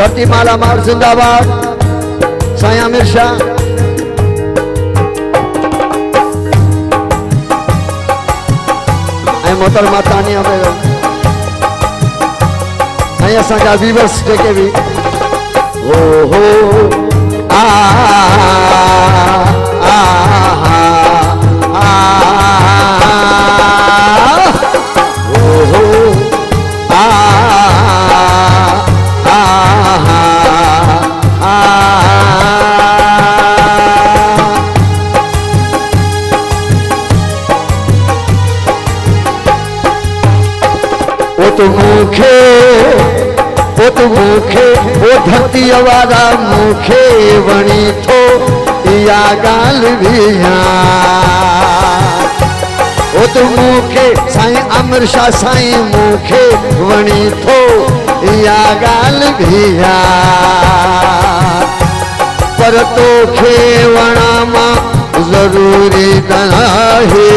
धरती माला मार जिंदाबाद साईं आमिर शाह मोहतरमा तानिया बेगम असा वीवर्स जेके भी हो आ तो मुखे वो धरती वारा मुखे वणी थो या गाल भी वो तो मुखे साईं आमिर शाह साईं मुखे वणी थो या गाल भी पर तोखे वणा मां जरूरी न आहे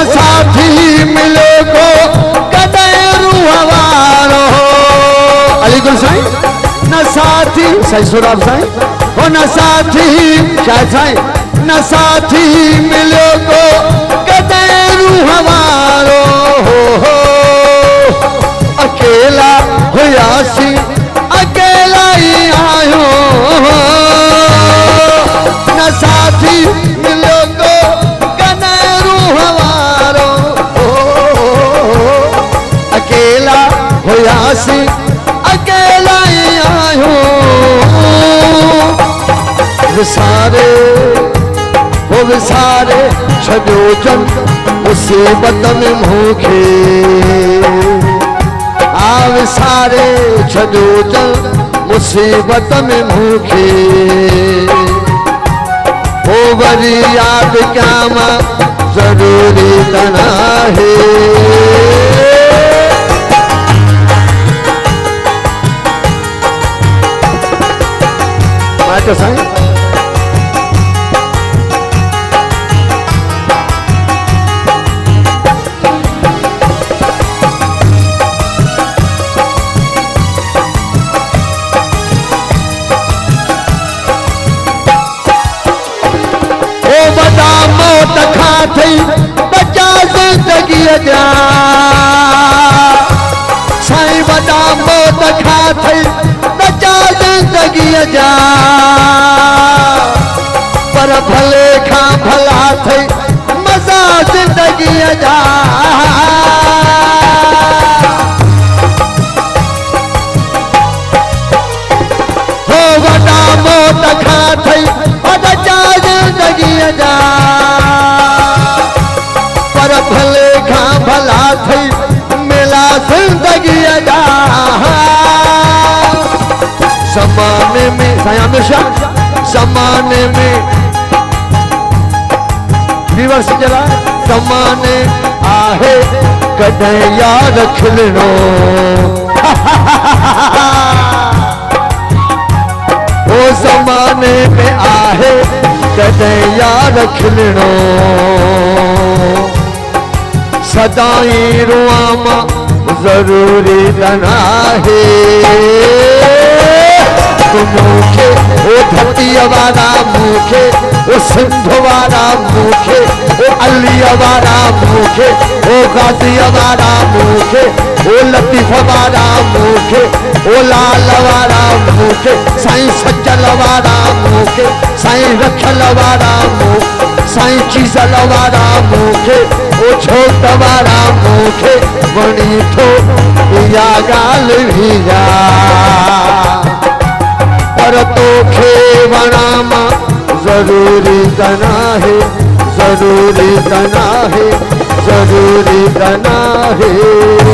साथी मिले को कदे रूह वारो अलीगुल साईं न साथी साईं सुराब साईं हो न साथी शायद साईं न साथी मिले को कदे रूह वारो हो अकेला हुयासी अकेला ही आयो न साथी मिले को होयासी अकेला ही आयो विसारे वो विसारे छो जन मुसीबत में मूंखे आ विसारे छो जन मुसीबत में मूंखे वो वरी याद क्या मां जरूरी न आहे तो साईं ओ बदा मौत खा थई बचा जिंदगी जा साईं बदा मौत खा थई बचा जिंदगी जा पर भले खां भला थई मजा जिंदगी जा हो वॾा मौत खां थई बचा जिंदगी जा पर भले खां भला थई मिला जिंदगी जा ज़माने में साईं आमिर शाह ज़माने में रिवर्स जरा ज़माने आहे कदे याद खिलनो ओ ज़माने में आहे कदे याद खिलनो सदाई रुआ मां जरूरी न आहे मुखे ओ धरती वारा मुखे ओ सिंध वारा मुखे ओ अली वारा मुखे ओ गाजी वारा मुखे ओ लतीफ वारा मुखे ओ लाल वारा मुखे साईं सज्जल वारा मुखे साईं रखल वारा मुखे साईं चीज़ल वारा मुखे ओ छोट वारा मुखे वणी थो या गाल भी जा पर तोखे वणा मां जरूरी न आहे जरूरी बना है, जरूरी बना है।